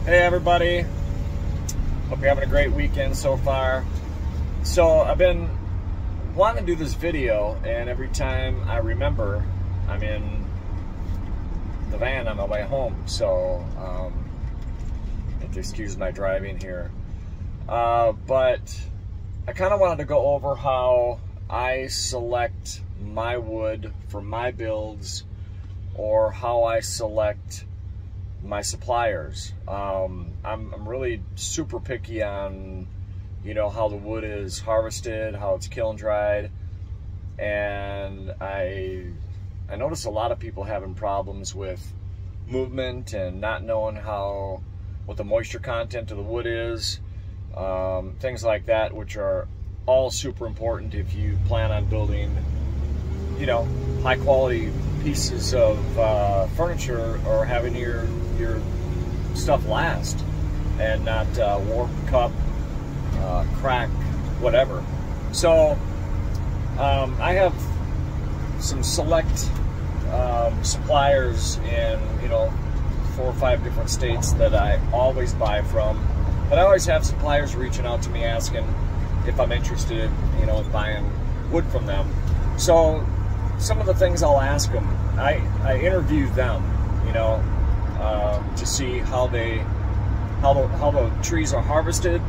Hey everybody, hope you're having a great weekend so far. So I've been wanting to do this video, and every time I remember, I'm in the van on my way home, so you have to excuse my driving here. But I kind of wanted to go over how I select my wood for my builds, or how I select my suppliers. I'm really super picky on, you know, how the wood is harvested, how it's kiln dried, and I notice a lot of people having problems with movement and not knowing what the moisture content of the wood is, things like that, which are all super important if you plan on building, you know, high quality pieces of furniture, or having your stuff last and not warp, cup, crack, whatever. So I have some select suppliers in, you know, 4 or 5 different states that I always buy from, but I always have suppliers reaching out to me asking if I'm interested, you know, in buying wood from them. So some of the things I'll ask them, I interview them, you know, to see how the trees are harvested,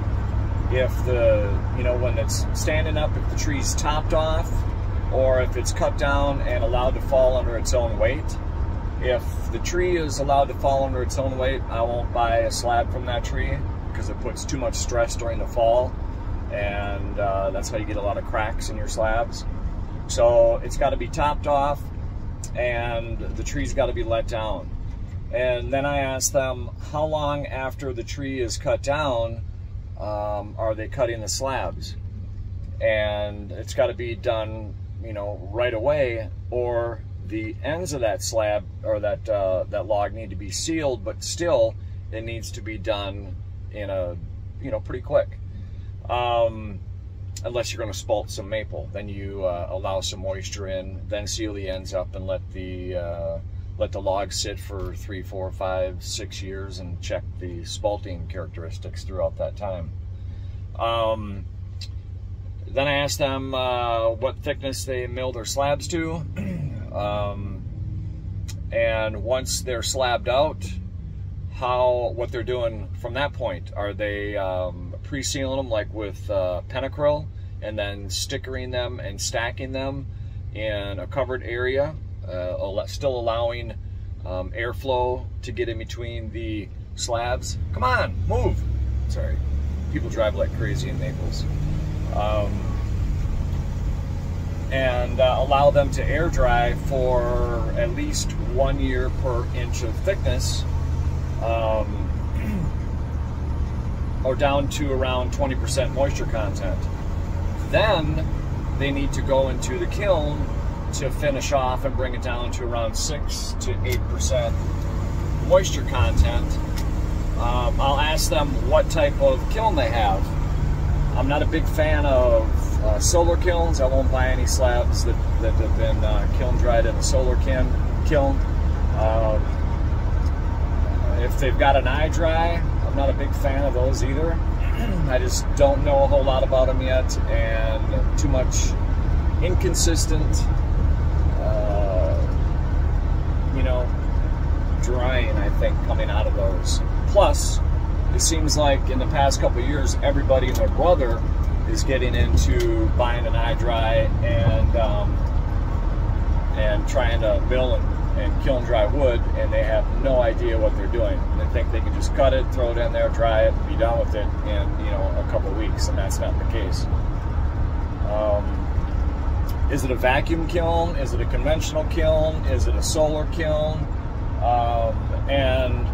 if you know, when it's standing up, if the tree's topped off, or if it's cut down and allowed to fall under its own weight. If the tree is allowed to fall under its own weight, I won't buy a slab from that tree, because it puts too much stress during the fall, and that's how you get a lot of cracks in your slabs. So it's got to be topped off, and the tree's got to be let down. And then I ask them, how long after the tree is cut down are they cutting the slabs? And it's got to be done, you know, right away, or the ends of that slab or that log need to be sealed, but still it needs to be done in a, you know, pretty quick. Unless you're going to spalt some maple, then you allow some moisture in, then seal the ends up, and let the log sit for 3, 4, 5, 6 years, and check the spalting characteristics throughout that time. Then I ask them what thickness they mill their slabs to, and once they're slabbed out, what they're doing from that point. Are they pre-sealing them, like with Pentacryl, and then stickering them and stacking them in a covered area, still allowing airflow to get in between the slabs? Come on, move! Sorry, people drive like crazy in Naples. And allow them to air dry for at least 1 year per inch of thickness, or down to around 20% moisture content. Then they need to go into the kiln to finish off and bring it down to around 6 to 8% moisture content. I'll ask them what type of kiln they have. I'm not a big fan of solar kilns. I won't buy any slabs that have been kiln dried in a solar kiln. If they've got an eye dry, I'm not a big fan of those either. I just don't know a whole lot about them yet, and too much inconsistent, you know, drying, I think, coming out of those. Plus, it seems like in the past couple of years, everybody and their brother is getting into buying an eye dry and trying to mill and kiln dry wood, and they have no idea what they're doing. They think they can just cut it, throw it in there, dry it, and be done with it in, you know, a couple weeks, and that's not the case. Is it a vacuum kiln? Is it a conventional kiln? Is it a solar kiln? And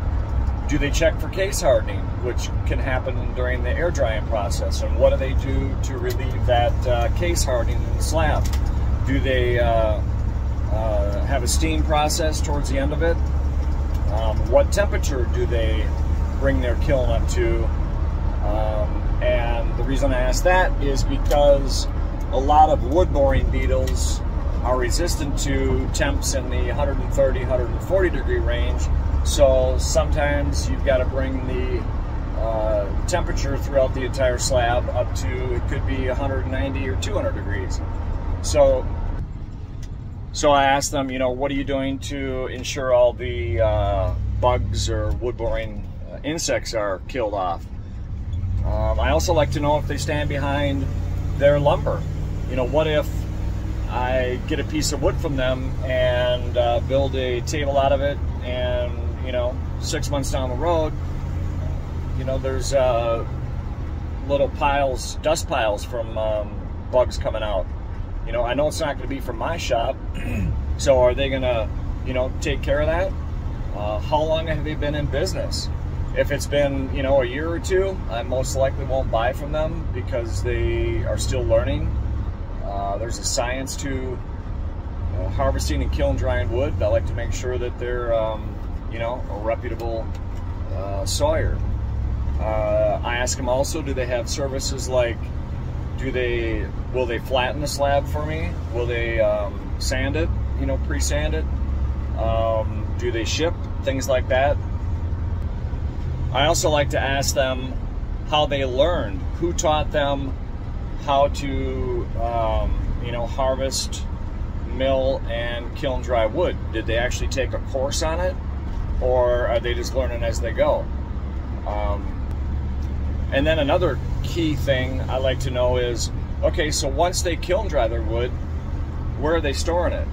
do they check for case hardening, which can happen during the air drying process? And what do they do to relieve that case hardening in the slab? Do they have a steam process towards the end of it? What temperature do they bring their kiln up to? And the reason I ask that is because a lot of wood boring beetles are resistant to temps in the 130, 140 degree range. So sometimes you've got to bring the temperature throughout the entire slab up to, it could be 190 or 200 degrees. So I asked them, you know, what are you doing to ensure all the bugs or wood-boring insects are killed off? I also like to know if they stand behind their lumber. You know, what if I get a piece of wood from them and build a table out of it, and, you know, 6 months down the road, you know, there's little piles, dust piles from bugs coming out. You know, I know it's not going to be from my shop, so are they going to, you know, take care of that? How long have they been in business? If it's been, you know, a year or two, I most likely won't buy from them because they are still learning. There's a science to harvesting and kiln drying wood. I like to make sure that they're, you know, a reputable sawyer. I ask them also, do they have services like, will they flatten the slab for me? Will they sand it, you know, pre-sand it? Do they ship? Things like that. I also like to ask them how they learned, who taught them how to, you know, harvest, mill, and kiln dry wood. Did they actually take a course on it, or are they just learning as they go? And then another key thing I like to know is, okay, so once they kiln dry their wood, where are they storing it?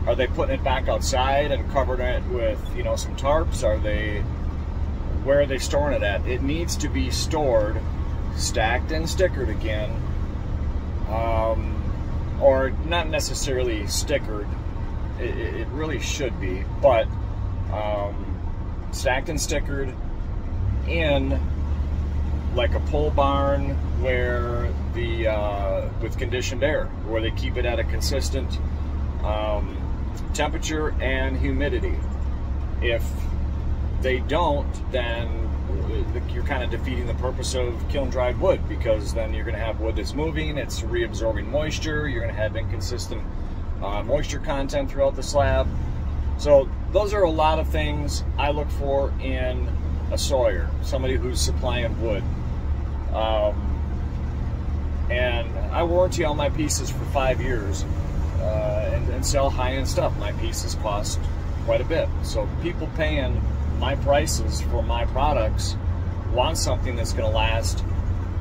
Are they putting it back outside and covering it with, you know, some tarps? Where are they storing it at? It needs to be stored, stacked and stickered again, or not necessarily stickered. It really should be, but stacked and stickered in like a pole barn where with conditioned air, where they keep it at a consistent temperature and humidity. If they don't, then you're kind of defeating the purpose of kiln dried wood, because then you're going to have wood that's moving, it's reabsorbing moisture, you're going to have inconsistent moisture content throughout the slab. So those are a lot of things I look for in a sawyer, somebody who's supplying wood. And I warranty all my pieces for 5 years and sell high-end stuff. My pieces cost quite a bit. So people paying my prices for my products want something that's going to last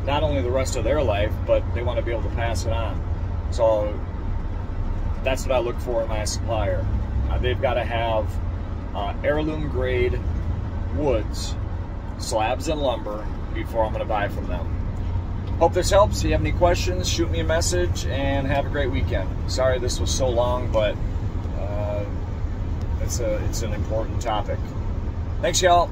not only the rest of their life, but they want to be able to pass it on. So that's what I look for in my supplier. They've got to have heirloom grade woods, slabs and lumber before I'm going to buy from them. Hope this helps. If you have any questions, shoot me a message, and have a great weekend. Sorry this was so long, but it's an important topic. Thanks, y'all.